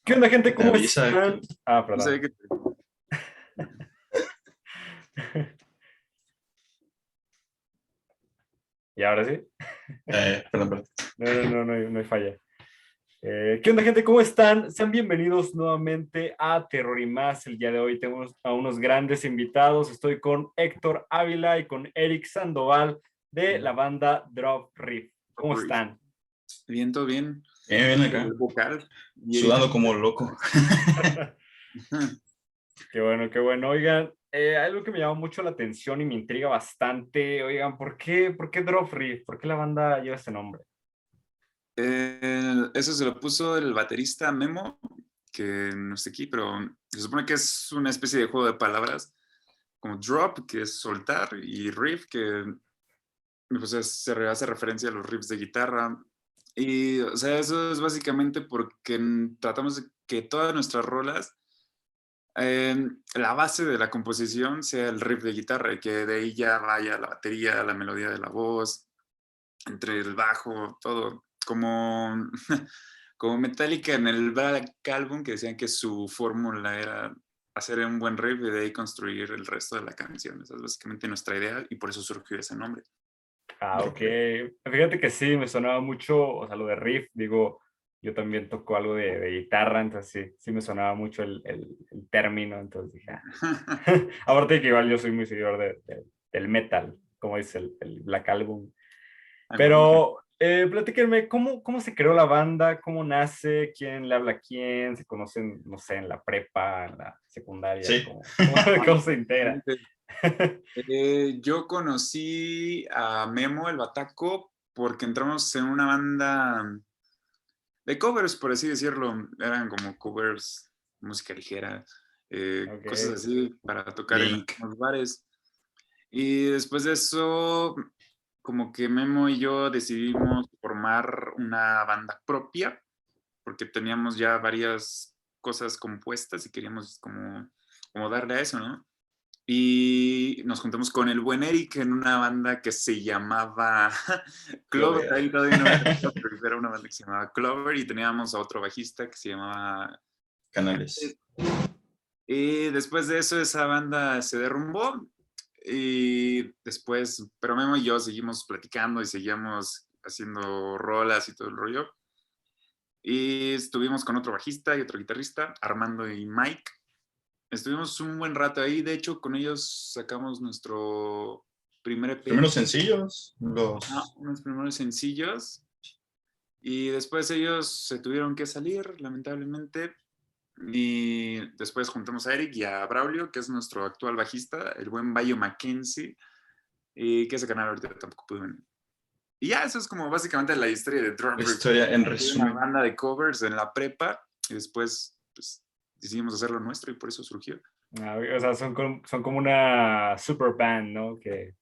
¿Qué onda, gente? Te ¿Cómo avisa están? que... Ah, No sé perdón. qué ¿Y ahora sí? Perdón. No hay falla. ¿Qué onda, gente? ¿Cómo están? Sean bienvenidos nuevamente a Terror y Más. El día de hoy tenemos a unos grandes invitados. Estoy con Héctor Ávila y con Eric Sandoval de la banda Drop Riff. ¿Cómo están? bien, todo bien. Bien El acá, vocal. Y sudando como loco. Qué bueno, qué bueno. Oigan, algo que me llama mucho la atención y me intriga bastante. Oigan, ¿por qué Drop Riff? ¿Por qué la banda lleva ese nombre? Eso se lo puso el baterista Memo, que no está aquí, pero se supone que es una especie de juego de palabras, como drop, que es soltar, y riff, que pues se hace referencia a los riffs de guitarra. Y, o sea, eso es básicamente porque tratamos de que todas nuestras rolas, la base de la composición sea el riff de guitarra y que de ahí ya vaya la batería, la melodía de la voz, entre el bajo, todo. Como, como Metallica en el Black Album, que decían que su fórmula era hacer un buen riff y de ahí construir el resto de la canción. Esa es básicamente nuestra idea y por eso surgió ese nombre. Ah, ok. Fíjate que sí, me sonaba mucho, o sea, lo de riff, digo, yo también toco algo de guitarra, entonces sí me sonaba mucho el término, entonces dije, ah. Aparte de que igual yo soy muy seguidor del metal, como dice el Black Album. Ay, bueno. Pero platíquenme, ¿cómo se creó la banda? ¿Cómo nace? ¿Quién le habla a quién? ¿Se conocen, no sé, en la prepa, en la secundaria? Sí. ¿Cómo se integra? Yo conocí a Memo, el Bataco, porque entramos en una banda de covers, por así decirlo. Eran como covers, música ligera, cosas Ok. así para tocar en Blink. los bares. Y después de eso, como que Memo y yo decidimos formar una banda propia, porque teníamos ya varias cosas compuestas y queríamos como darle a eso, ¿no? Y nos juntamos con el buen Eric en una banda que se llamaba Clover. Clover. Ahí todavía no era Clover, pero era una banda que se llamaba Clover y teníamos a otro bajista que se llamaba Canales. Canales. Y después de eso esa banda se derrumbó y después, pero Memo y yo seguimos platicando y seguíamos haciendo rolas y todo el rollo. Y estuvimos con otro bajista y otro guitarrista, Armando y Mike. Estuvimos un buen rato ahí, de hecho con ellos sacamos nuestro primer EP, Primeros sencillos, unos primeros sencillos, y después ellos se tuvieron que salir, lamentablemente, y después juntamos a Eric y a Braulio, que es nuestro actual bajista, el buen Bayo Mackenzie, y que ese canal ahorita tampoco pudo venir. Y ya, eso es como básicamente la historia de Drum la Riff. historia en Una resumen. banda de covers en la prepa, y después pues, decidimos hacerlo nuestro y por eso surgió. Ah, o sea, son como una super band, ¿no? Que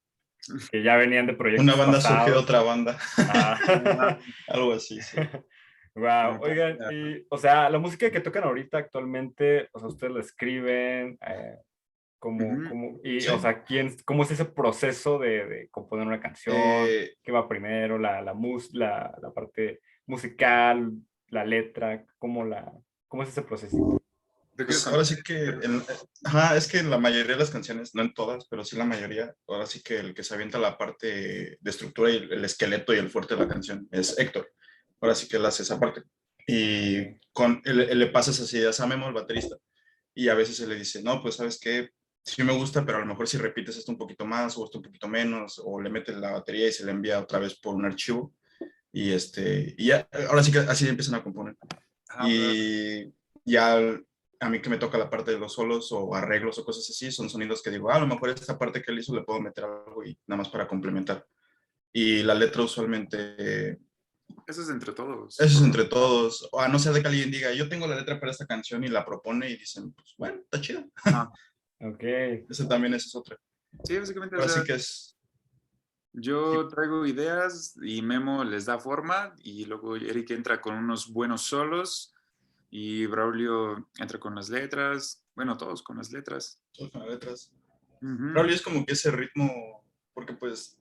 ya venían de Una proyectos banda surge de pasados. otra banda. Ah. Algo así, sí. Wow, Como oigan, y, o sea, la música que tocan ahorita actualmente, o sea, ustedes la escriben, y, o Sí. sea, cómo es ese proceso de componer una canción? Eh, ¿Qué va primero? La parte musical, la letra, ¿cómo es ese proceso? Te quiero pues ahora contar. sí que, es que en la mayoría de las canciones, no en todas, pero sí la mayoría, ahora sí que el que se avienta la parte de estructura y el esqueleto y el fuerte de la canción es Héctor. Ahora sí que él hace esa parte. Y él le pasa esas ideas a Memo, el baterista, y a veces se le dice, no, pues sabes qué, sí me gusta, pero a lo mejor si repites esto un poquito más o esto un poquito menos, o le metes la batería y se le envía otra vez por un archivo, y ya, ahora sí que así empiezan a componer. Pero Y ya a mí que me toca la parte de los solos o arreglos o cosas así, son sonidos que digo, a lo mejor esta parte que él hizo le puedo meter algo y nada más para complementar. Y la letra usualmente, eso es entre todos. eso es entre todos, o a no ser de que alguien diga, yo tengo la letra para esta canción y la propone y dicen, pues bueno, está chida. Ajá. Ok. Ese también esa es otra. Sí, básicamente, o Ahora sea, sí que es, yo sí, traigo ideas y Memo les da forma y luego Eric entra con unos buenos solos y Braulio entra con las letras, bueno, todos con las letras. son las letras. Ujú. Probably es como que ese ritmo, porque pues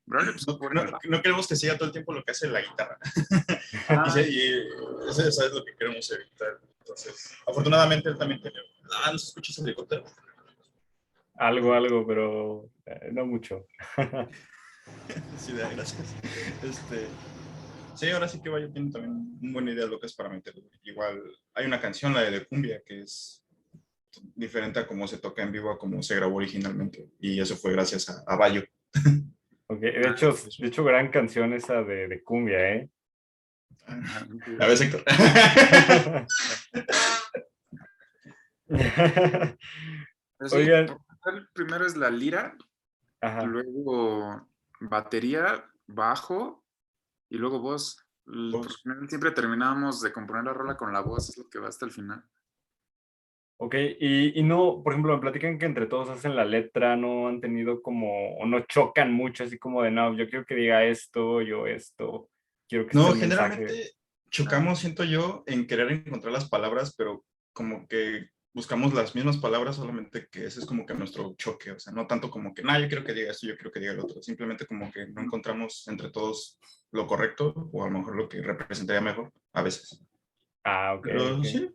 Braulio pues no, pone no, el bajo. no queremos que siga todo el tiempo lo que hace la guitarra. Ajá, Y eso es lo que queremos evitar. Entonces, afortunadamente él también tiene... ¿no se escucha ese helicóptero? Algo, pero no mucho. Sí, gracias. Sí, ahora sí que Bayo tiene también una buena idea de lo que es para meterlo. Igual hay una canción, la de Cumbia, que es diferente a cómo se toca en vivo a cómo se grabó originalmente. Y eso fue gracias a Bayo. Okay. De hecho, gran canción esa de cumbia, ¿eh? A ver, Héctor. Pero sí, Oigan, primero es la lira, ajá. luego batería, bajo y luego voz. Por lo general siempre terminábamos de componer la rola con la voz, es lo que va hasta el final. Ok, y no, por ejemplo, me platican que entre todos hacen la letra, no han tenido como, o no chocan mucho, así como de, no, yo quiero que diga esto, yo esto, quiero que esté No, el mensaje. generalmente chocamos, siento yo, en querer encontrar las palabras, pero como que buscamos las mismas palabras, solamente que ese es como que nuestro choque, o sea, no tanto como que, yo quiero que diga esto, yo quiero que diga el otro, simplemente como que no encontramos entre todos lo correcto, o a lo mejor lo que representaría mejor, a veces. Ah, ok, Pero ok. sí,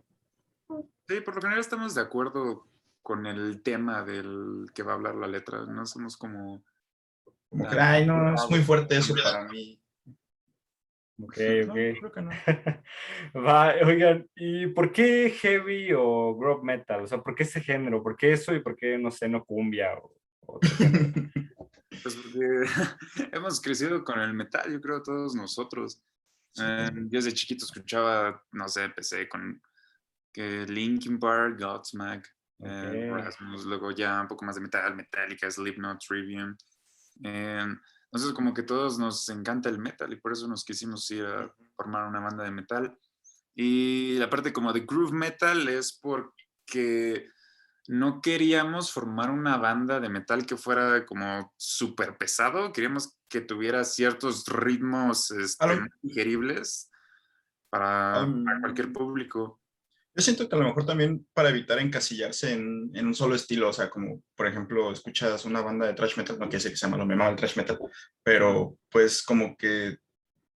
Sí, por lo general estamos de acuerdo con el tema del que va a hablar la letra, no somos como como que, tan no, es muy cerrados. fuerte eso para mí. Ok, No, ok. creo que no. Va, oigan, ¿y por qué heavy o groove metal? O sea, ¿por qué ese género? ¿Por qué eso y por qué, no sé, no cumbia o otro género? Pues porque hemos crecido con el metal, yo creo todos nosotros. Sí. Yo desde chiquito escuchaba, no sé, empecé con que Linkin Park, Godsmack, Ok. Rasmus, luego ya un poco más de metal, Metallica, Slipknot, Trivium. Entonces como que todos nos encanta el metal y por eso nos quisimos ir a formar una banda de metal. Y la parte como de groove metal es porque no queríamos formar una banda de metal que fuera como súper pesado, queríamos que tuviera ciertos ritmos A lo- muy digeribles para cualquier um, público. Yo siento que a lo mejor también para evitar encasillarse en un solo estilo, o sea, como por ejemplo escuchas una banda de thrash metal, no quiere decir que se llama lo mismo el thrash metal, pero pues como que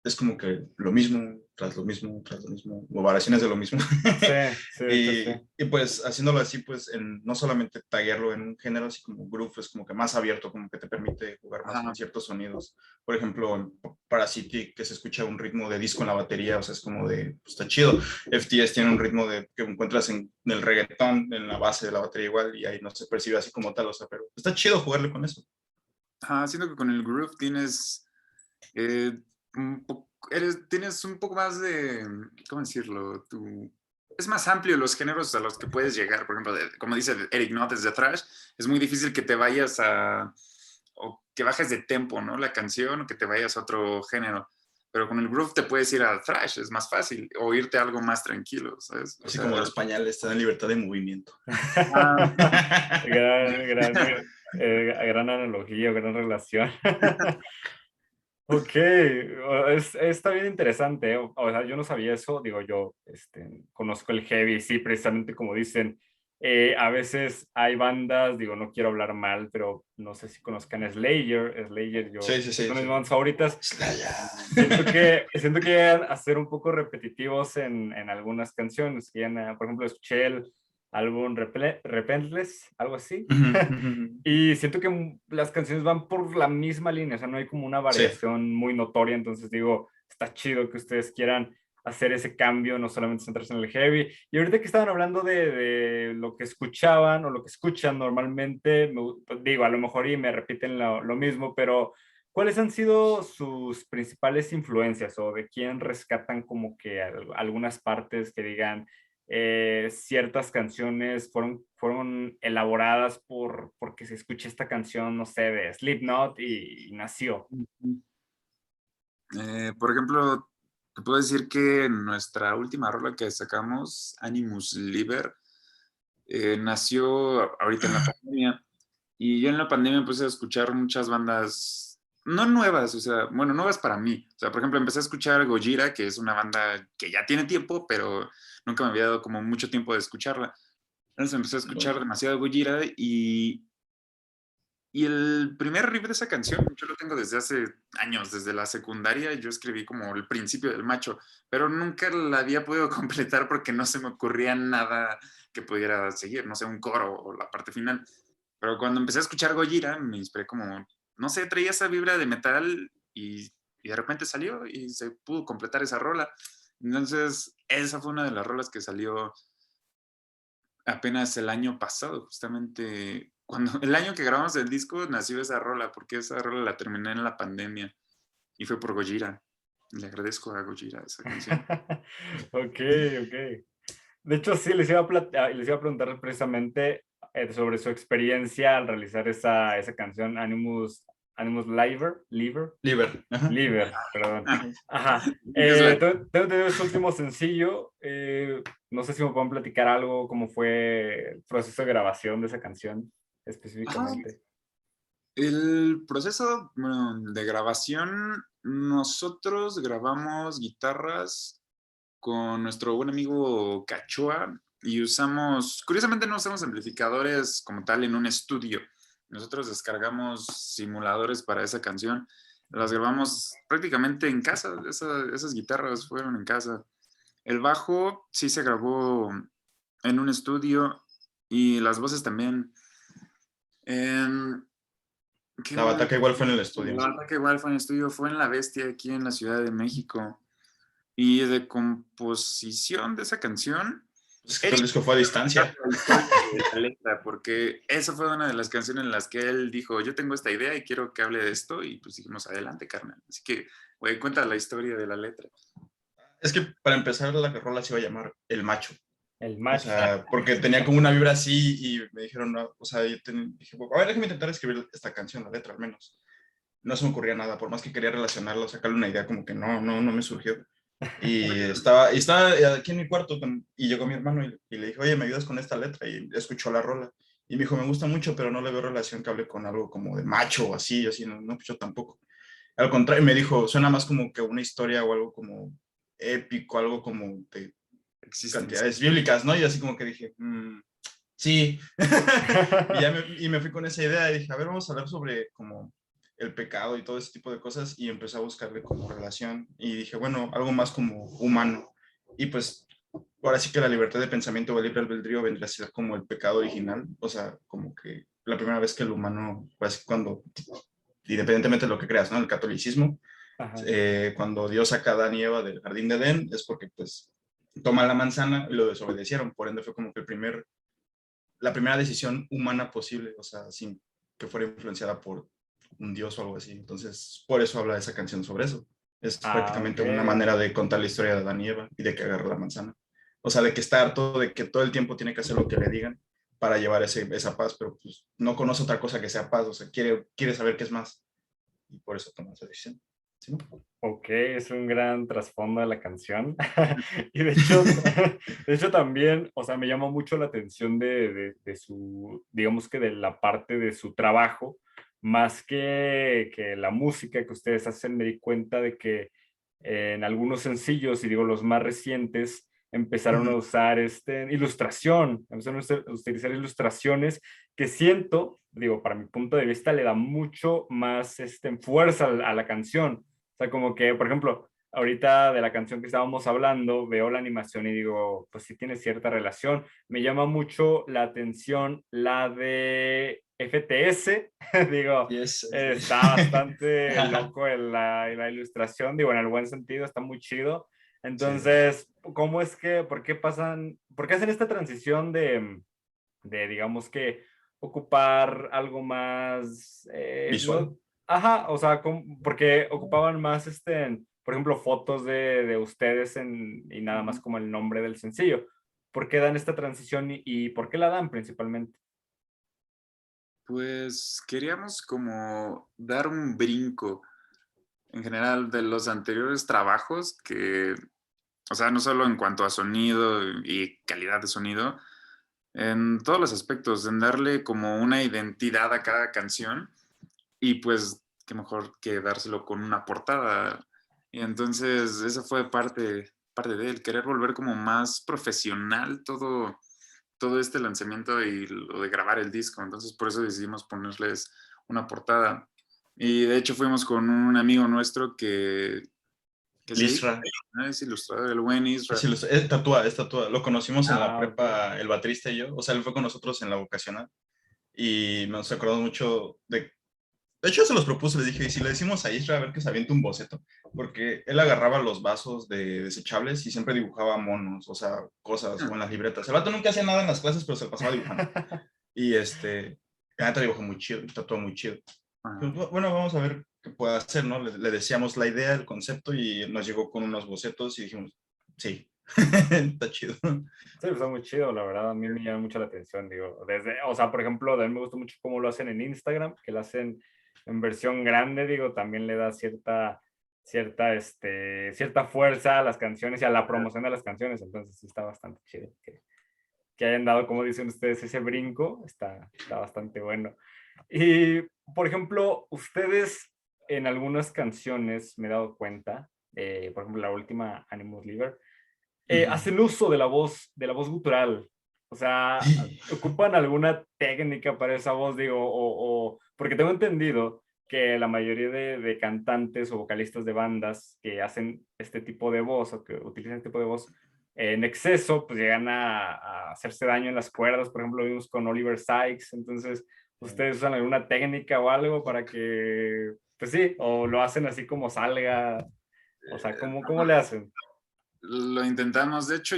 es como que lo mismo, tras lo mismo, tras lo mismo, o variaciones de lo mismo. Sí, sí, de hecho sí. y pues haciéndolo así, pues no solamente taguearlo en un género, así como groove, es como que más abierto, como que te permite jugar más con Ajá. ciertos sonidos. Por ejemplo, en Parasitic, que se escucha un ritmo de disco en la batería, o sea, es como de, pues está chido. FTS tiene un ritmo que encuentras en el reggaetón, en la base de la batería igual, y ahí no se percibe así como tal, o sea, pero está chido jugarle con eso. Siento que con el groove tienes eh, tienes un poco más de, ¿cómo decirlo? Es más amplio los géneros a los que puedes llegar. Por ejemplo, como dice Eric Knott desde Thrash, es muy difícil que te vayas o que bajes de tempo, ¿no? La canción o que te vayas a otro género. Pero con el groove te puedes ir a Thrash, es más fácil, o irte a algo más tranquilo, ¿sabes? O Así sea, como los pañales, te dan libertad de movimiento. ah, Gran analogía, gran relación. Ok, está bien interesante, ¿eh? O sea, yo no sabía eso, digo yo, conozco el heavy, sí, precisamente como dicen, a veces hay bandas, digo, no quiero hablar mal, pero no sé si conozcan Slayer, Sí, yo, sí, es sí, una de sí. mis bandas favoritas. Slayer. Siento que llegan a ser un poco repetitivos en algunas canciones, por ejemplo, escuché el álbum Repentless, algo así. Y siento que las canciones van por la misma línea, o sea, no hay como una Sí, variación muy notoria, entonces digo, está chido que ustedes quieran hacer ese cambio, no solamente centrarse en el heavy. Y ahorita que estaban hablando de lo que escuchaban o lo que escuchan normalmente, digo, a lo mejor y me repiten lo mismo, pero ¿cuáles han sido sus principales influencias o de quién rescatan como que algunas partes que digan ciertas canciones fueron elaboradas porque se escucha esta canción, no sé, de Slipknot y nació? por ejemplo, te puedo decir que nuestra última rola que sacamos, Animus Liber, nació ahorita en la pandemia y yo en la pandemia empecé a escuchar muchas bandas, no nuevas, o sea, bueno, nuevas para mí. O sea, por ejemplo, empecé a escuchar Gojira, que es una banda que ya tiene tiempo, pero nunca me había dado como mucho tiempo de escucharla. Entonces empecé a escuchar demasiado Gojira y Y el primer riff de esa canción, yo lo tengo desde hace años, desde la secundaria, yo escribí como el principio del macho, pero nunca la había podido completar porque no se me ocurría nada que pudiera seguir, no sé, un coro o la parte final. Pero cuando empecé a escuchar Gojira, me inspiré como, no sé, traía esa vibra de metal y de repente salió y se pudo completar esa rola. Entonces, esa fue una de las rolas que salió apenas el año pasado, justamente cuando el año que grabamos el disco nació esa rola, porque esa rola la terminé en la pandemia y fue por Gojira. Le agradezco a Gojira esa canción. Ok, ok. De hecho, sí, les iba a preguntar precisamente sobre su experiencia al realizar esa canción Animus Liver. Ajá. Perdón. Ajá. Es la- Tengo entendido su último sencillo. No sé si me pueden platicar algo, cómo fue el proceso de grabación de esa canción Ajá. específicamente. El proceso, bueno, de grabación, nosotros grabamos guitarras con nuestro buen amigo Cachoa y curiosamente no usamos amplificadores como tal en un estudio. Nosotros descargamos simuladores para esa canción. Las grabamos prácticamente en casa, esas guitarras fueron en casa. El bajo sí se grabó en un estudio y las voces también. Em, ¿Qué La más? bataca igual fue en el estudio. La Ataque igual fue en estudio, fue en La Bestia aquí en la Ciudad de México. Y de composición de esa canción, Es que todo el Eric disco fue a distancia. la historia de la letra, porque esa fue una de las canciones en las que él dijo, yo tengo esta idea y quiero que hable de esto, y pues dijimos, adelante, carnal. Así que, güey, cuenta la historia de la letra. Es que para empezar la rola se iba a llamar El Macho. El O macho. sea, porque tenía como una vibra así y me dijeron, no, o sea, dije, a ver, déjame intentar escribir esta canción, la letra al menos. No se me ocurría nada, por más que quería relacionarlo, sacarle una idea, como que no me surgió. Y estaba aquí en mi cuarto y llegó mi hermano y le dije, oye, ¿me ayudas con esta letra? Y escuchó la rola. Y me dijo, me gusta mucho, pero no le veo relación que hable con algo como de macho o así, no, pues yo tampoco. Al contrario, me dijo, suena más como que una historia o algo como épico, algo como de Existencia. cantidades bíblicas, ¿no? Y así como que dije, sí. y me fui con esa idea y dije, a ver, vamos a hablar sobre como el pecado y todo ese tipo de cosas y empecé a buscarle como relación y dije, bueno, algo más como humano. Y pues ahora sí que la libertad de pensamiento o el libre albedrío vendría a ser como el pecado original, o sea, como que la primera vez que el humano, pues cuando, independientemente de lo que creas, ¿no? El catolicismo, Ajá. cuando Dios saca a Adán y Eva del jardín de Edén, es porque pues toman la manzana y lo desobedecieron, por ende fue como que la primera decisión humana posible, o sea, sin que fuera influenciada por un dios o algo así. Entonces, por eso habla esa canción sobre eso. Es Ah, ok. prácticamente una manera de contar la historia de Adán y Eva y de que agarra la manzana. O sea, de que está harto de que todo el tiempo tiene que hacer lo que le digan para llevar esa paz, pero pues no conoce otra cosa que sea paz, o sea, quiere saber qué es más. Y por eso toma esa decisión. ¿Sí, no? Ok, es un gran trasfondo de la canción. Y de hecho, de hecho también, o sea, me llama mucho la atención de su, digamos que de la parte de su trabajo, más que la música que ustedes hacen, me di cuenta de que en algunos sencillos, y digo los más recientes, empezaron a usar empezaron a utilizar ilustraciones que siento, digo, para mi punto de vista, le da mucho más fuerza a la canción. O sea, como que, por ejemplo, ahorita de la canción que estábamos hablando, veo la animación y digo, pues sí tiene cierta relación. Me llama mucho la atención la de FTS, digo, Yes. está bastante loco la ilustración, digo, en el buen sentido, está muy chido. Sí. Entonces, por qué hacen esta transición digamos que, ocupar algo más, Visual. no, ajá, o sea, porque ocupaban más, por ejemplo, fotos de ustedes y nada más como el nombre del sencillo? ¿Por qué dan esta transición y por qué la dan principalmente? Pues queríamos como dar un brinco en general de los anteriores trabajos que, o sea, no solo en cuanto a sonido y calidad de sonido, en todos los aspectos, en darle como una identidad a cada canción y pues qué mejor que dárselo con una portada. Y entonces esa fue parte de él, querer volver como más profesional todo este lanzamiento y lo de grabar el disco. Entonces por eso decidimos ponerles una portada. Y de hecho fuimos con un amigo nuestro que Lisra. es ilustrador, el buen Isra. Es tatúa. Lo conocimos en la prepa, Ok. el baterista y yo. O sea, él fue con nosotros en la vocacional. Y nos acordamos mucho de hecho, se los propuse, les dije, ¿y si le decimos a Isra a ver que se aviente un boceto? Porque él agarraba los vasos de desechables y siempre dibujaba monos, o sea, cosas, o en las libretas. El vato nunca hacía nada en las clases, pero se pasaba dibujando. Y la neta dibujó muy chido, tatuó muy chido. Ajá. Pues, bueno, vamos a ver qué puede hacer, ¿no? Le decíamos la idea, el concepto, y nos llegó con unos bocetos y dijimos, sí, está chido. Sí, pues, está muy chido, la verdad, a mí me llama mucho la atención, digo, o sea, por ejemplo, a mí me gusta mucho cómo lo hacen en Instagram, que lo hacen en versión grande, digo, también le da cierta fuerza a las canciones y a la promoción de las canciones, entonces sí está bastante chido que hayan dado, como dicen ustedes, ese brinco, está bastante bueno. Y, por ejemplo, ustedes en algunas canciones, me he dado cuenta, por ejemplo, la última, Animus Liber, hacen uso de la voz gutural. O sea, ¿ocupan alguna técnica para esa voz? Digo, porque tengo entendido que la mayoría de cantantes o vocalistas de bandas que hacen este tipo de voz o que utilizan este tipo de voz en exceso, pues llegan a hacerse daño en las cuerdas. Por ejemplo, vimos con Oliver Sykes. Entonces, ¿ustedes usan alguna técnica o algo para que, pues sí, o lo hacen así como salga? O sea, ¿cómo le hacen? Lo intentamos. De hecho,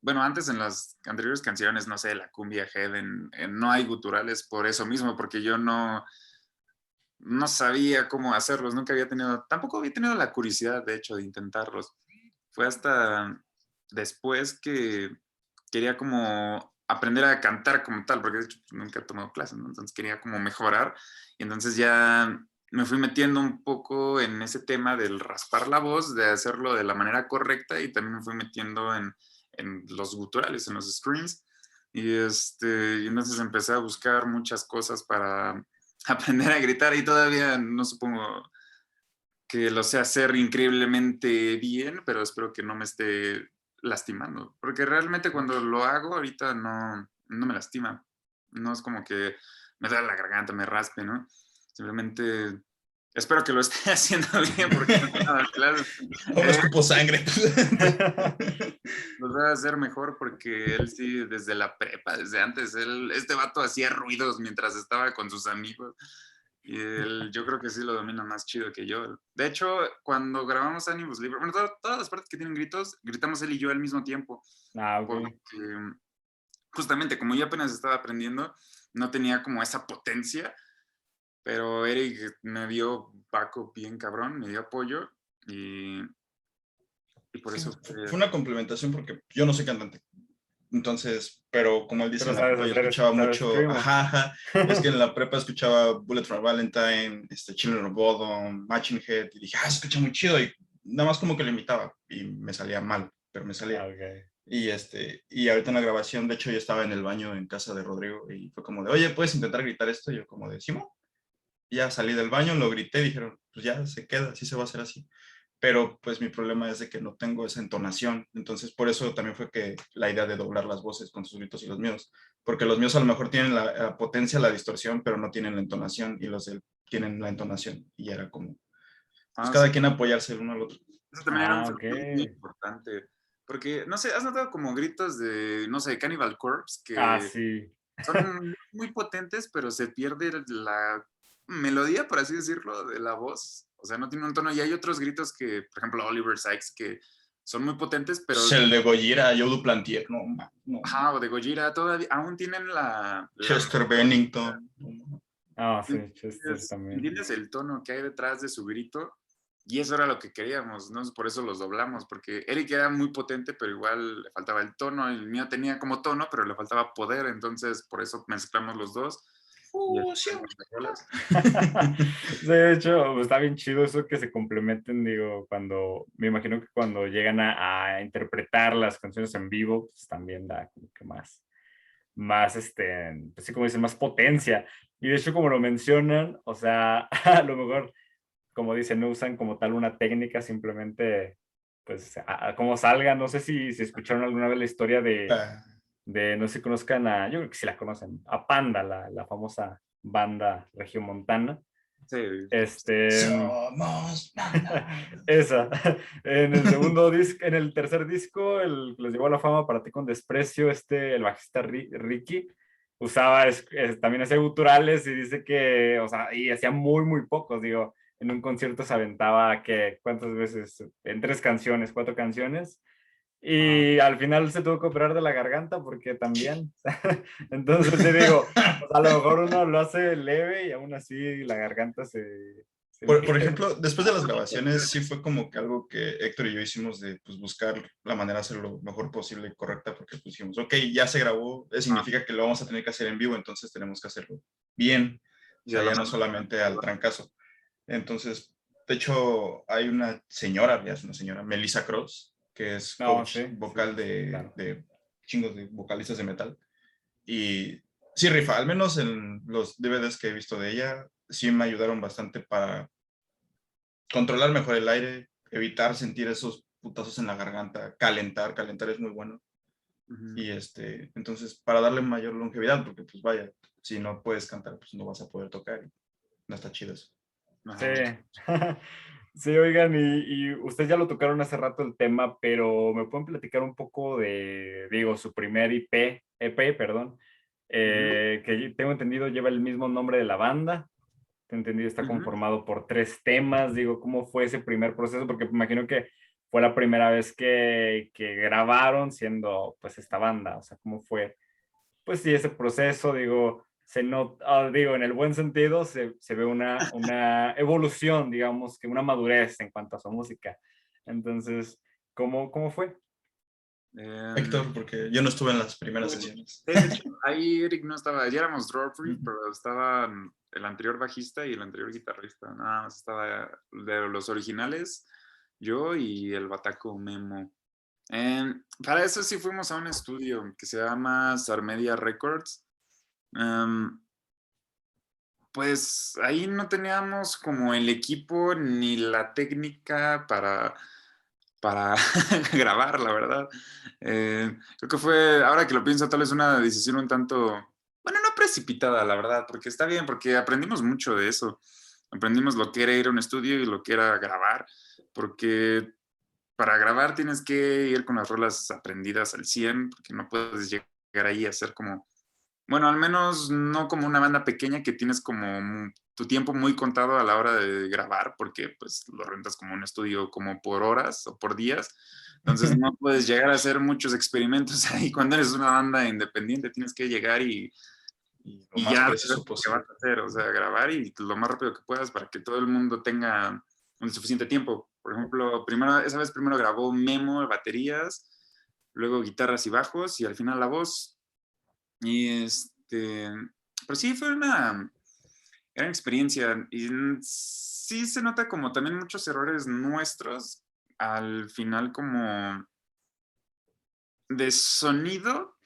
bueno, antes en las anteriores canciones, no sé, la Cumbia Heaven, no hay guturales por eso mismo, porque yo no sabía cómo hacerlos, tampoco había tenido la curiosidad, de hecho, de intentarlos. Fue hasta después que quería como aprender a cantar como tal, porque de hecho pues, nunca he tomado clases, ¿no? Entonces quería como mejorar, y entonces ya me fui metiendo un poco en ese tema del raspar la voz, de hacerlo de la manera correcta, y también me fui metiendo en los guturales, en los screams, y entonces empecé a buscar muchas cosas para aprender a gritar, y todavía no supongo que lo sé hacer increíblemente bien, pero espero que no me esté lastimando, porque realmente cuando lo hago ahorita no me lastima, no es como que me da la garganta, me raspe, ¿no? Simplemente espero que lo esté haciendo bien porque no tengo claro. No me escupo sangre. Los va a hacer mejor porque él sí, desde la prepa, desde antes, este vato hacía ruidos mientras estaba con sus amigos. Y yo creo que sí lo domina más chido que yo. De hecho, cuando grabamos Animus Libre, bueno, todas las partes que tienen gritos, gritamos él y yo al mismo tiempo. Ah, ok. Porque justamente como yo apenas estaba aprendiendo, no tenía como esa potencia, pero Eric me dio backup bien cabrón, me dio apoyo y por Sí, eso fue una complementación porque yo no soy cantante. Entonces, pero como él dice, Pero en la sabes prepa yo hacer, escuchaba sabes mucho, screamo. ajá, es que en la prepa escuchaba Bullet for Valentine, Children of Bodom, Machine Head, y dije, se escucha muy chido, y nada más como que lo imitaba, y me salía mal, pero me salía. Ah, ok. Y ahorita en la grabación, de hecho, yo estaba en el baño en casa de Rodrigo, y fue como de, oye, ¿puedes intentar gritar esto? Y yo como de, ¿Simón? Ya salí del baño, lo grité, dijeron, pues ya se queda, así se va a hacer así. Pero pues mi problema es de que no tengo esa entonación, entonces por eso también fue que la idea de doblar las voces con sus gritos y los míos, porque los míos a lo mejor tienen la potencia, la distorsión, pero no tienen la entonación, y los de él tienen la entonación, y era como, pues Ah, cada sí. quien apoyarse el uno al otro. Eso también era un Ah, ok. factor muy importante. Porque, no sé, ¿has notado como gritos de, no sé, Cannibal Corpse Ah, que sí. son muy potentes, pero se pierde la melodía, por así decirlo, de la voz? O sea, no tiene un tono. Y hay otros gritos que, por ejemplo, Oliver Sykes, que son muy potentes, pero, El de Gojira, Joe Duplantier, no, no. ajá, o de Gojira, todavía, aún tienen la Chester melodía. Bennington. No. Ah, sí, Chester también. ¿Entiendes el tono que hay detrás de su grito? Y eso era lo que queríamos, ¿no? Por eso los doblamos, porque Eric era muy potente, pero igual le faltaba el tono, el mío tenía como tono, pero le faltaba poder, entonces por eso mezclamos los dos. Y Fusión. Sí, de hecho, pues, está bien chido eso que se complementen, digo, me imagino que cuando llegan a interpretar las canciones en vivo, pues también da como que pues sí, como dicen, más potencia. Y de hecho, como lo mencionan, o sea, a lo mejor, como dicen, no usan como tal una técnica, simplemente, pues, como salga. No sé si escucharon alguna vez la historia Ah, no sé si conozcan yo creo que sí la conocen, a Panda, la famosa banda regiomontana. Sí. Somos esa. En el segundo disco, en el tercer disco, el que les llevó a la fama, Para ti con desprecio, el bajista Ricky usaba, también hacía guturales y dice que, o sea, y hacía muy, muy pocos, digo, en un concierto se aventaba que, ¿cuántas veces? En 3 canciones, 4 canciones. Y al final se tuvo que operar de la garganta porque también. Entonces te digo, pues a lo mejor uno lo hace leve y aún así la garganta se Por ejemplo, después de las grabaciones, sí fue como que algo que Héctor y yo hicimos de pues, buscar la manera de hacerlo lo mejor posible y correcta, porque pues dijimos, ok, ya se grabó, significa que lo vamos a tener que hacer en vivo, entonces tenemos que hacerlo bien, o sea, ya no solamente al trancazo. Entonces, de hecho, hay una señora, ya es una señora, Melissa Cross, que es coach vocal claro. de chingos de vocalistas de metal. Y sí, rifa, al menos en los DVDs que he visto de ella, sí me ayudaron bastante para controlar mejor el aire, evitar sentir esos putazos en la garganta, calentar es muy bueno. Y entonces, para darle mayor longevidad, porque pues vaya, si no puedes cantar, pues no vas a poder tocar. No está chido eso. Sí. Sí, oigan, y ustedes ya lo tocaron hace rato el tema, pero ¿me pueden platicar un poco de, digo, su primer EP, perdón, que tengo entendido lleva el mismo nombre de la banda? Tengo entendido está conformado por 3 temas, digo, ¿cómo fue ese primer proceso? Porque me imagino que fue la primera vez que grabaron siendo, pues, esta banda, o sea, ¿cómo fue? Pues sí, ese proceso, digo, se nota, digo, en el buen sentido, se ve una evolución, digamos, que una madurez en cuanto a su música. Entonces, ¿cómo fue? Héctor, porque yo no estuve en las primeras sesiones. De hecho, ahí Eric no estaba, ya éramos Drop Free, pero estaban el anterior bajista y el anterior guitarrista. Nada más estaba de los originales, yo y el bataco Memo. Para eso sí fuimos a un estudio que se llama Sarmedia Records. Pues ahí no teníamos como el equipo ni la técnica para grabar, la verdad. Creo que fue, ahora que lo pienso, tal vez una decisión un tanto, bueno, no precipitada, la verdad, porque está bien, porque aprendimos mucho de eso. Aprendimos lo que era ir a un estudio y lo que era grabar, porque para grabar tienes que ir con las rolas aprendidas al 100, porque no puedes llegar ahí a hacer como, bueno, al menos no como una banda pequeña que tienes como tu tiempo muy contado a la hora de grabar, porque pues lo rentas como un estudio como por horas o por días. Entonces no puedes llegar a hacer muchos experimentos ahí. Cuando eres una banda independiente tienes que llegar y lo más ya preciso lo que posible. vas a hacer, o sea, grabar y lo más rápido que puedas para que todo el mundo tenga un suficiente tiempo. Por ejemplo, esa vez primero grabó Memo, baterías, luego guitarras y bajos y al final la voz. Y pero sí fue una gran experiencia y sí se nota como también muchos errores nuestros al final como de sonido,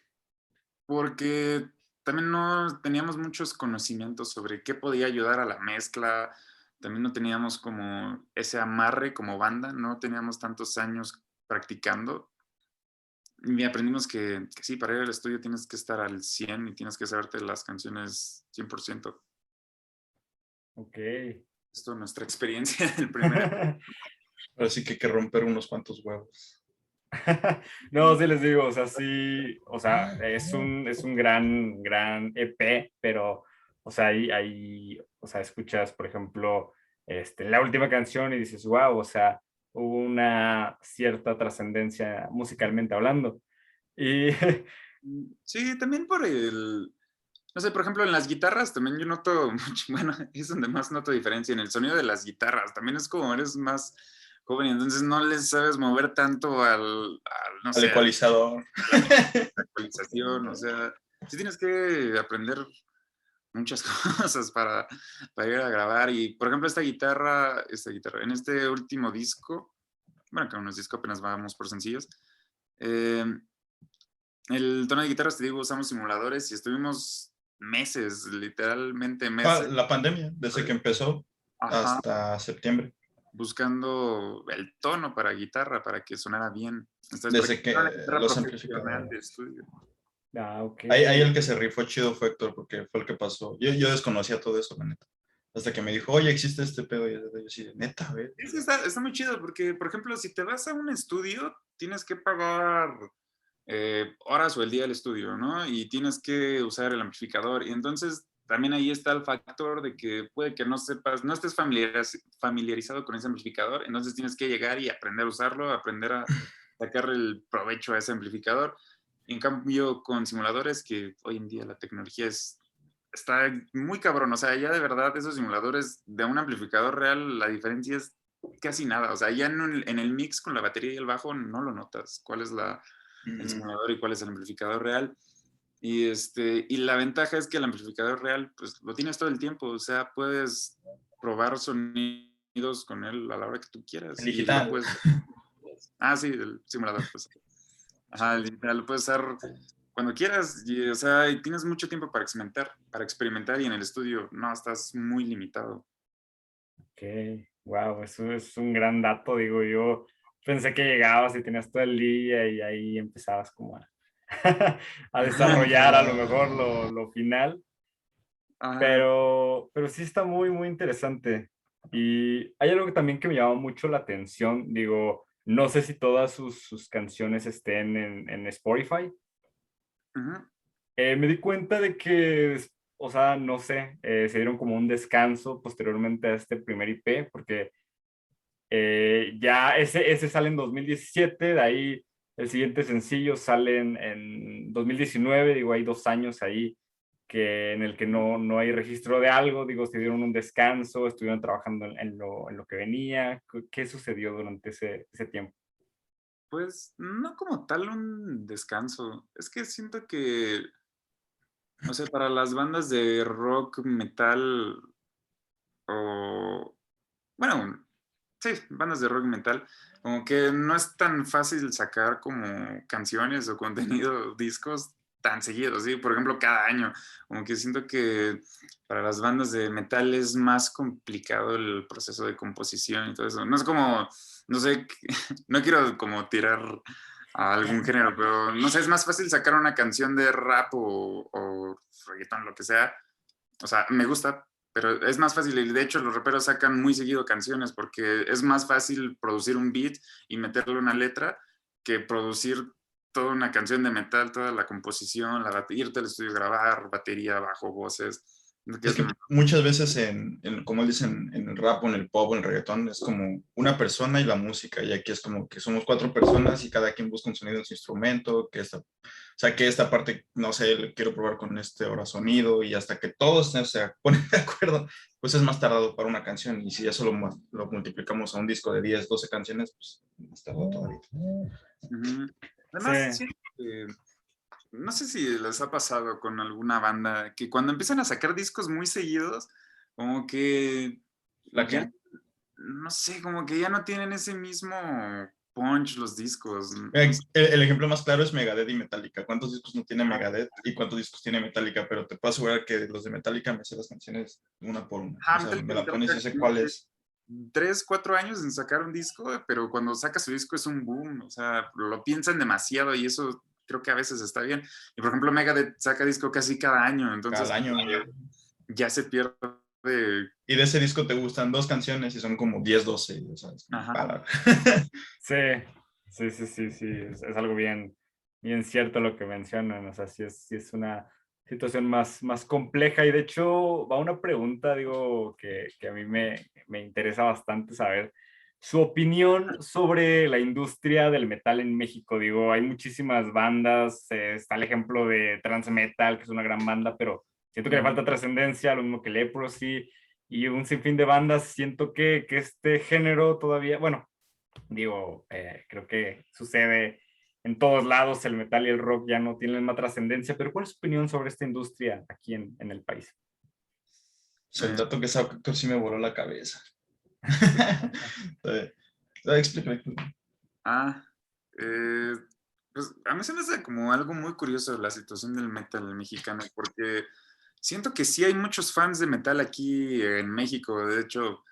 porque también no teníamos muchos conocimientos sobre qué podía ayudar a la mezcla, también no teníamos como ese amarre como banda, no teníamos tantos años practicando. Y aprendimos que sí, para ir al estudio tienes que estar al 100 y tienes que saberte las canciones 100%. Ok. Esto es nuestra experiencia del primer. Así que hay que romper unos cuantos huevos. No, sí les digo, o sea, sí, o sea, es un gran EP, pero, o sea, o sea, escuchas, por ejemplo, la última canción y dices, wow, o sea, hubo una cierta trascendencia musicalmente hablando. Y Sí, también por no sé, por ejemplo, en las guitarras también yo noto mucho, bueno, es donde más noto diferencia, en el sonido de las guitarras, también es como eres más joven y entonces no les sabes mover tanto no Al sé, ecualizador. la ecualización, o sea, sí tienes que aprender muchas cosas para ir a grabar y, por ejemplo, esta guitarra, en este último disco, bueno, que no es disco, apenas vamos por sencillos, el tono de guitarras, te digo, usamos simuladores y estuvimos meses, literalmente meses. La pandemia, desde que empezó hasta septiembre. Buscando el tono para guitarra, para que sonara bien. Desde que Una guitarra los profesional amplificadores. de estudio. Ah, ok. Ahí el que se rifó chido fue Héctor, porque fue el que pasó. Yo desconocía todo eso, la neta. Hasta que me dijo, oye, existe este pedo. Y yo así, neta, a ver. Eso está muy chido porque, por ejemplo, si te vas a un estudio, tienes que pagar horas o el día del estudio, ¿no? Y tienes que usar el amplificador. Y entonces también ahí está el factor de que puede que no sepas, no estés familiarizado con ese amplificador, entonces tienes que llegar y aprender a usarlo, aprender a sacar el provecho a ese amplificador. En cambio, con simuladores, que hoy en día la tecnología está muy cabrón, o sea, ya de verdad esos simuladores de un amplificador real, la diferencia es casi nada, o sea, ya en el mix con la batería y el bajo no lo notas, cuál es el simulador y cuál es el amplificador real. Y la ventaja es que el amplificador real, pues lo tienes todo el tiempo, o sea, puedes probar sonidos con él a la hora que tú quieras El y lo digital. puedes... Ah, sí, el simulador, pues. Ajá, el digital lo puedes usar cuando quieras, y, o sea, y tienes mucho tiempo para experimentar y en el estudio, no, estás muy limitado. Ok, wow, eso es un gran dato, digo, yo pensé que llegabas y tenías todo el día y ahí empezabas como a, a desarrollar a lo mejor lo final, Ajá, pero sí está muy, muy interesante. Y hay algo que también que me llama mucho la atención, digo, no sé si todas sus canciones estén en Spotify. ujú, Me di cuenta de que, o sea, no sé, se dieron como un descanso posteriormente a este primer IP, porque ya ese sale en 2017, de ahí el siguiente sencillo sale en 2019, digo, hay 2 años ahí en el que no hay registro de algo, digo, se dieron un descanso, estuvieron trabajando en lo que venía. ¿Qué sucedió durante ese tiempo? pues no como tal un descanso, es que siento que, o sea, para las bandas de rock, metal o, bueno, sí, bandas de rock metal, como que no es tan fácil sacar como canciones o contenido, discos tan seguidos, ¿sí? Por ejemplo, cada año. Como que siento que para las bandas de metal es más complicado el proceso de composición y todo eso. No es como, no sé, no quiero como tirar a algún género, pero no sé, es más fácil sacar una canción de rap o reggaetón, lo que sea. O sea, me gusta, pero es más fácil. Y de hecho, los raperos sacan muy seguido canciones porque es más fácil producir un beat y meterle una letra que producir toda una canción de metal, toda la composición, irte al estudio a grabar, batería, bajo, voces. Que Es es- que muchas veces como dicen en el rap o en el pop o en el reggaetón, es como una persona y la música. Y aquí es como que somos 4 personas y cada quien busca un sonido en su instrumento, o sea, que esta parte, no sé, le quiero probar con este ahora sonido y hasta que todos se ponen de acuerdo, pues es más tardado para una canción. Y si eso lo multiplicamos a un disco de 10 12 canciones, pues más tardado todavía. Ujú. Sí, Además, siento que no sé si les ha pasado con alguna banda que cuando empiezan a sacar discos muy seguidos, como que ¿La ya, qué? no sé, como que ya no tienen ese mismo punch los discos. No El, sé. el ejemplo más claro es Megadeth y Metallica. ¿Cuántos discos no tiene Ajá, Megadeth y cuántos discos tiene Metallica? Pero te puedo asegurar que los de Metallica me sé las canciones una por una. O ajá, sea, me Metallica la se pones y tarda sé como cuál es. 3, 4 años en sacar un disco, pero cuando saca su disco es un boom, o sea, lo piensan demasiado y eso creo que a veces está bien. Y por ejemplo, Megadeth saca disco casi cada año, entonces Cada como año. que ya se pierde. Y de ese disco te gustan 2 canciones y son como 10 12. O sea, es como Ajá. para. sí, sí, es algo bien, bien cierto lo que mencionan, o sea, sí es una situación más compleja y de hecho va una pregunta, digo, que a mí me interesa bastante saber su opinión sobre la industria del metal en México. Digo, hay muchísimas bandas, está el ejemplo de Transmetal, que es una gran banda, pero siento que le falta trascendencia, lo mismo que Leprosy y un sinfín de bandas. Siento que este género todavía, bueno, digo, creo que sucede en todos lados, el metal y el rock ya no tienen más trascendencia, pero ¿cuál es su opinión sobre esta industria aquí en el país? O el dato que sacó sí me voló la cabeza. Explícame. Ah, eh, pues a mí se me hace como algo muy curioso la situación del metal mexicano, porque siento que sí hay muchos fans de metal aquí en México. De hecho,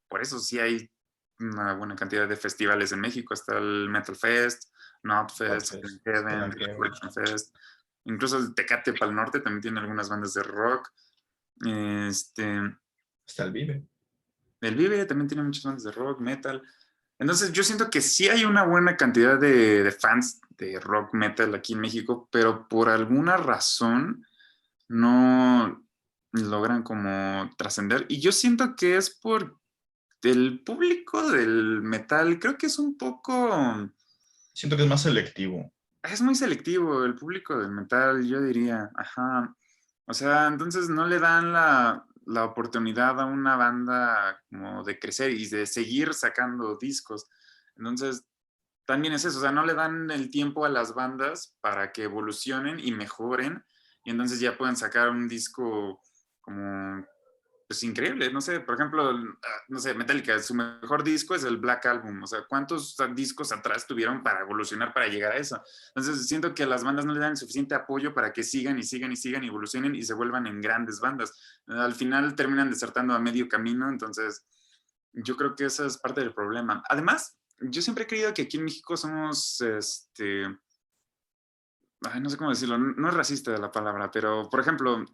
por eso sí hay una buena cantidad de festivales en México. Está el Metal Fest, Notfest, Godfest, Heaven, Stand Heaven. Resurrection Fest. Incluso el Tecate Pal Norte también tiene algunas bandas de rock. Hasta el Vive. El Vive también tiene muchas bandas de rock, metal. Entonces yo siento que sí hay una buena cantidad de fans de rock metal aquí en México, pero por alguna razón no logran como trascender. Y yo siento que es por el público del metal, creo que es un poco... Siento que es más selectivo. Es muy selectivo el público del metal, yo diría. Ajá. O sea, entonces no le dan la oportunidad a una banda como de crecer y de seguir sacando discos. Entonces, también es eso, o sea, no le dan el tiempo a las bandas para que evolucionen y mejoren, y entonces ya pueden sacar un disco como, pues increíble, no sé, por ejemplo, no sé, Metallica, su mejor disco es el Black Album, o sea, ¿cuántos discos atrás tuvieron para evolucionar, para llegar a eso? Entonces siento que a las bandas no le dan el suficiente apoyo para que sigan y sigan y sigan y evolucionen y se vuelvan en grandes bandas. Al final terminan desertando a medio camino, entonces yo creo que esa es parte del problema. Además, yo siempre he creído que aquí en México somos, ay, no sé cómo decirlo, no es racista la palabra, pero por ejemplo,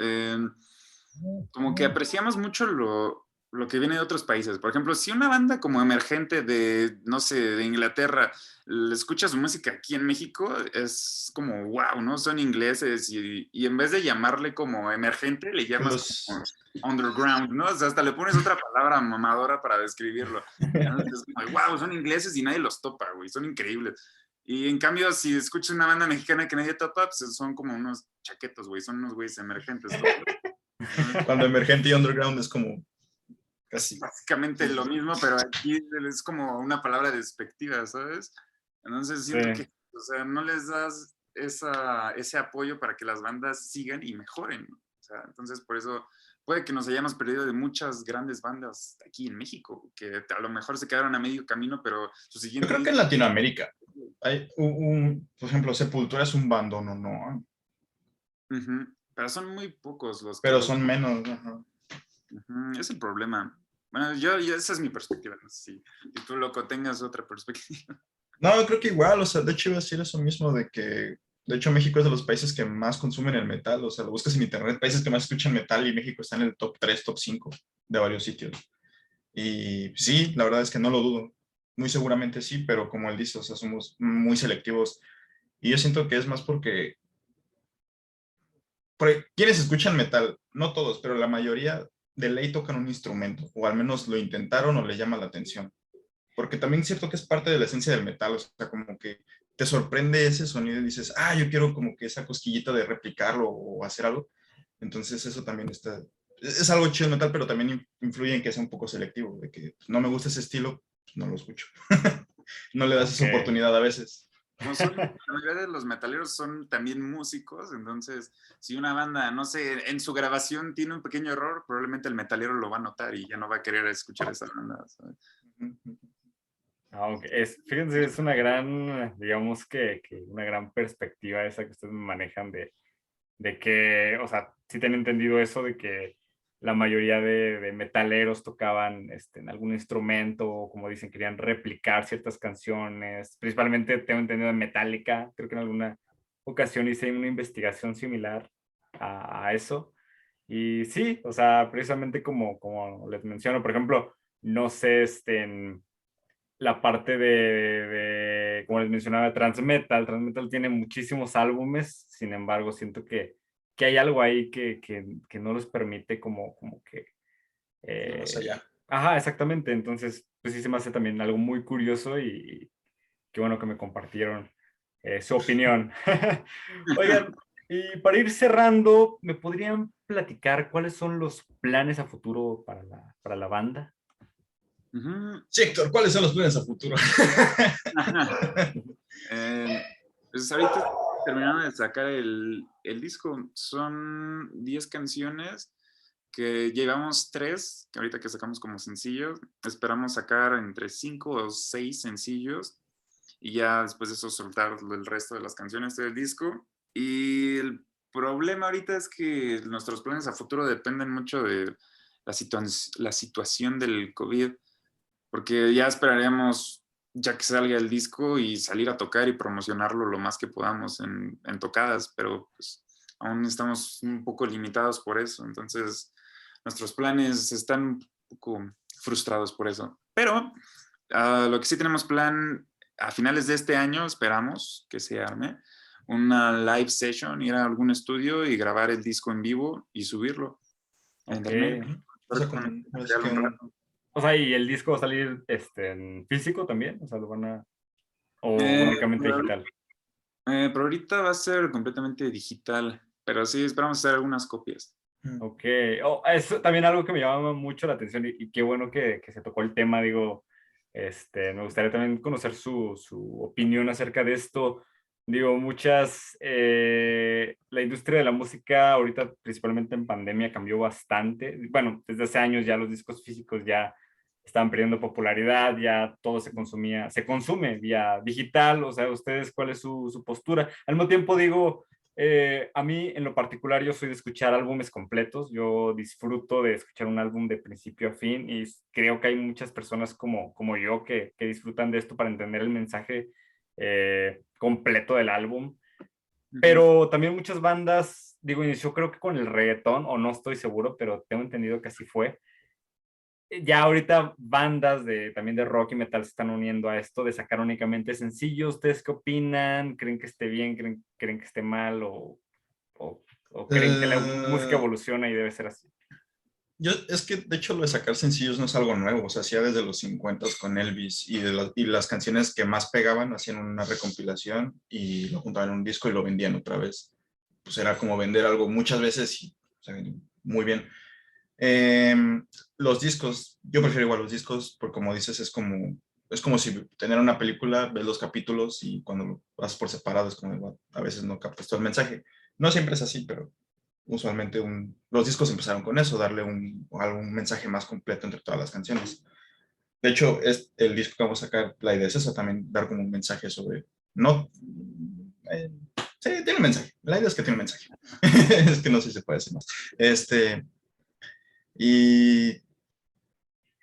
como que apreciamos mucho lo que viene de otros países. Por ejemplo, si una banda como emergente de, no sé, de Inglaterra, le escucha su música aquí en México, es como, wow, ¿no? Son ingleses y en vez de llamarle como emergente, le llamas como underground, ¿no? O sea, hasta le pones otra palabra mamadora para describirlo. Entonces, es como, wow, son ingleses y nadie los topa, güey, son increíbles. Y en cambio, si escuchas una banda mexicana que nadie topa, pues son como unos chaquetos, güey, son unos güeyes emergentes. Cuando emergente y underground es como casi. Básicamente lo mismo, pero aquí es como una palabra despectiva, ¿sabes? Entonces siento Sí. que, o sea, no les das ese apoyo para que las bandas sigan y mejoren. O sea, entonces por eso puede que nos hayamos perdido de muchas grandes bandas aquí en México, que a lo mejor se quedaron a medio camino, pero su Yo siguiente... creo que en Latinoamérica hay por ejemplo, Sepultura es un bandón, ¿no? Ujú. Pero son muy pocos los que Pero lo... son menos. Ajá. Ujú, es el problema. Bueno, esa es mi perspectiva. No sé si tú, loco, tengas otra perspectiva. No, creo que igual, o sea, de hecho iba a decir eso mismo de que, de hecho México es de los países que más consumen el metal, o sea, lo buscas en internet, países que más escuchan metal y México está en el top 3, top 5 de varios sitios. Y sí, la verdad es que no lo dudo, muy seguramente sí, pero como él dice, o sea, somos muy selectivos y yo siento que es más porque quienes escuchan metal, no todos, pero la mayoría de ley tocan un instrumento, o al menos lo intentaron o le llama la atención. Porque también es cierto que es parte de la esencia del metal, o sea, como que te sorprende ese sonido y dices, ah, yo quiero como que esa cosquillita de replicarlo o hacer algo. Entonces eso también es algo chido el metal, pero también influye en que sea un poco selectivo, de que no me gusta ese estilo, pues no lo escucho. No le das esa Ok. oportunidad a veces. Como son, la mayoría de los metaleros son también músicos, entonces si una banda, no sé, en su grabación tiene un pequeño error, probablemente el metalero lo va a notar y ya no va a querer escuchar esa banda, ¿sabes? Aunque fíjense, es una gran, digamos que una gran perspectiva esa que ustedes manejan de que, o sea, sí te han entendido eso de que la mayoría de metaleros tocaban en algún instrumento, o como dicen, querían replicar ciertas canciones, principalmente tengo entendido en Metallica, creo que en alguna ocasión hice una investigación similar a eso. Y sí, o sea, precisamente como les menciono, por ejemplo, no sé, en la parte como les mencionaba, Transmetal. Transmetal tiene muchísimos álbumes, sin embargo, siento que hay algo ahí que no les permite como que... Ir más allá. Ajá, exactamente. Entonces, pues sí se me hace también algo muy curioso y qué bueno que me compartieron su opinión. Oigan, y para ir cerrando, ¿me podrían platicar cuáles son los planes a futuro para la banda? Ujú. Sí, Héctor, ¿cuáles son los planes a futuro? Pues ahorita terminaron de sacar el disco, son 10 canciones que llevamos 3, que ahorita que sacamos como sencillos, esperamos sacar entre 5 o 6 sencillos y ya después de eso soltar el resto de las canciones del disco. Y el problema ahorita es que nuestros planes a futuro dependen mucho de la situación del COVID, porque ya esperaremos ya que salga el disco y salir a tocar y promocionarlo lo más que podamos en tocadas, pero pues aún estamos un poco limitados por eso. Entonces, nuestros planes están un poco frustrados por eso. Pero lo que sí tenemos plan, a finales de este año, esperamos que se arme una live session, ir a algún estudio y grabar el disco en vivo y subirlo a internet. O sea, como, así que O sea, ¿y el disco va a salir en físico también? O sea, ¿lo van a...? ¿O únicamente digital? Pero ahorita va a ser completamente digital, pero sí, esperamos hacer algunas copias. Ok, eso también algo que me llama mucho la atención y qué bueno que se tocó el tema, digo, me gustaría también conocer su opinión acerca de esto. Digo, la industria de la música ahorita, principalmente en pandemia, cambió bastante. Bueno, desde hace años ya los discos físicos ya estaban perdiendo popularidad, ya todo se consume vía digital. O sea, ¿ustedes cuál es su postura? Al mismo tiempo digo, a mí en lo particular yo soy de escuchar álbumes completos, yo disfruto de escuchar un álbum de principio a fin y creo que hay muchas personas como yo que disfrutan de esto para entender el mensaje completo del álbum. Pero también muchas bandas, digo, inició creo que con el reggaetón, o no estoy seguro, pero tengo entendido que así fue. Ya ahorita bandas también de rock y metal se están uniendo a esto de sacar únicamente sencillos. ¿Ustedes qué opinan? ¿Creen que esté bien? ¿Creen que esté mal? ¿O creen que la música evoluciona y debe ser así? Es que de hecho lo de sacar sencillos no es algo nuevo, o sea, hacía desde los 50 con Elvis y las canciones que más pegaban hacían una recompilación y lo juntaban en un disco y lo vendían otra vez. Pues era como vender algo muchas veces y, o sea, muy bien. Los discos, yo prefiero igual los discos, porque como dices, es como si tener una película, ves los capítulos y cuando lo vas por separado es como a veces no captas todo el mensaje. No siempre es así, pero usualmente los discos empezaron con eso, darle algún mensaje más completo entre todas las canciones. De hecho, el disco que vamos a sacar, la idea es eso, también dar como un mensaje sobre, no, sí, tiene un mensaje, la idea es que tiene un mensaje, es que no sé si se puede decir más.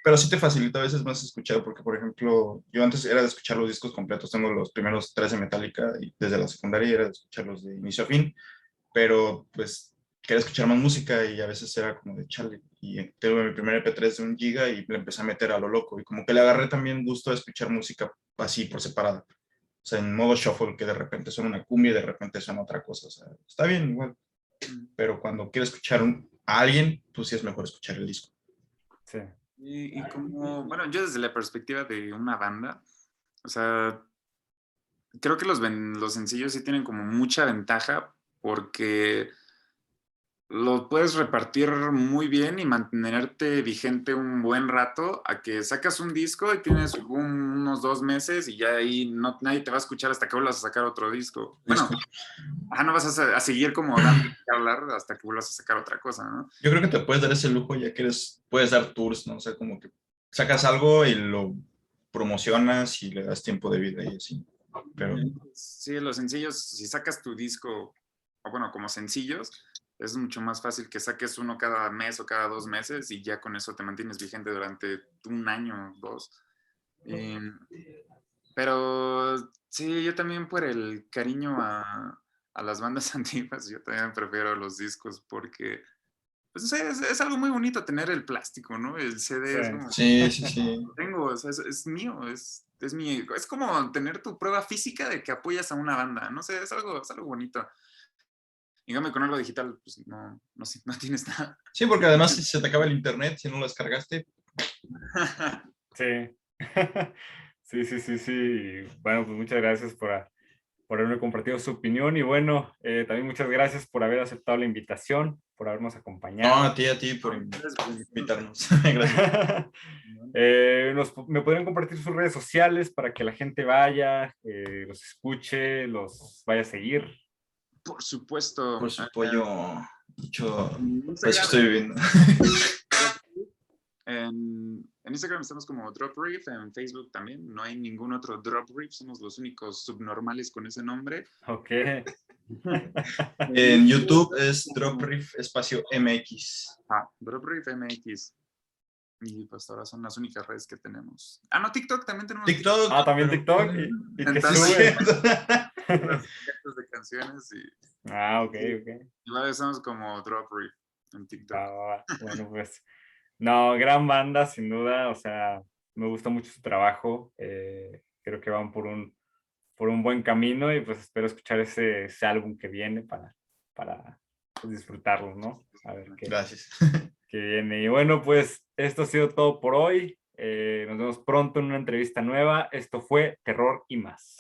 Pero sí te facilita a veces más escuchar, porque por ejemplo, yo antes era de escuchar los discos completos, tengo los primeros 3 de Metallica y desde la secundaria era de escucharlos de inicio a fin, pero pues quería escuchar más música y a veces era como de chale. Y tengo mi primer MP3 de 1 GB y le empecé a meter a lo loco. Y como que le agarré también gusto a escuchar música así por separada. O sea, en modo shuffle, que de repente suena una cumbia y de repente suena otra cosa. O sea, está bien igual. Pero cuando quiero escuchar a alguien, pues sí es mejor escuchar el disco. Sí. Y como, bueno, yo desde la perspectiva de una banda, o sea, creo que los sencillos sí tienen como mucha ventaja porque lo puedes repartir muy bien y mantenerte vigente un buen rato a que sacas un disco y tienes unos 2 meses y ya ahí nadie te va a escuchar hasta que vuelvas a sacar otro disco. Bueno, no vas a seguir como dando que hablar hasta que vuelvas a sacar otra cosa, ¿no? Yo creo que te puedes dar ese lujo ya que puedes dar tours, ¿no? O sea, como que sacas algo y lo promocionas y le das tiempo de vida y así. Pero sí, los sencillos, si sacas tu disco, o bueno, como sencillos, es mucho más fácil que saques uno cada mes o cada 2 meses y ya con eso te mantienes vigente durante 1 año, 2. Pero sí, yo también por el cariño a las bandas antiguas, yo también prefiero los discos porque pues, es algo muy bonito tener el plástico, ¿no? El CD es como... sí. Tengo, o sea, es mío, es como tener tu prueba física de que apoyas a una banda, no sé, es algo bonito. Dígame, con algo digital, pues no tienes nada. Sí, porque además si se te acaba el internet, si no lo descargaste. Sí. Sí. Bueno, pues muchas gracias por haberme compartido su opinión y bueno, también muchas gracias por haber aceptado la invitación, por habernos No, acompañado. a ti por invitarnos. Gracias. Me podrían compartir sus redes sociales para que la gente vaya, los escuche, los vaya a seguir. Por supuesto. Por su pollo mucho. En Pues que estoy viviendo. En Instagram estamos como Drop Riff, en Facebook también. No hay ningún otro Drop Riff, somos los únicos subnormales con ese nombre. Ok. En YouTube es Drop Riff espacio MX. Drop Riff MX. Y pues ahora son las únicas redes que tenemos. No, TikTok también tenemos. TikTok. También TikTok. ¿Y qué sube? sube? Los de canciones y Ah, ok, Sí. ok. Igual estamos como Drop Riff en TikTok. Bueno, pues, no, gran banda, sin duda, o sea, me gusta mucho su trabajo, creo que van por un buen camino y pues espero escuchar ese álbum que viene para pues, disfrutarlo, ¿no? A ver Gracias. qué viene. Y bueno, pues esto ha sido todo por hoy. Nos vemos pronto en una entrevista nueva. Esto fue Terror y más.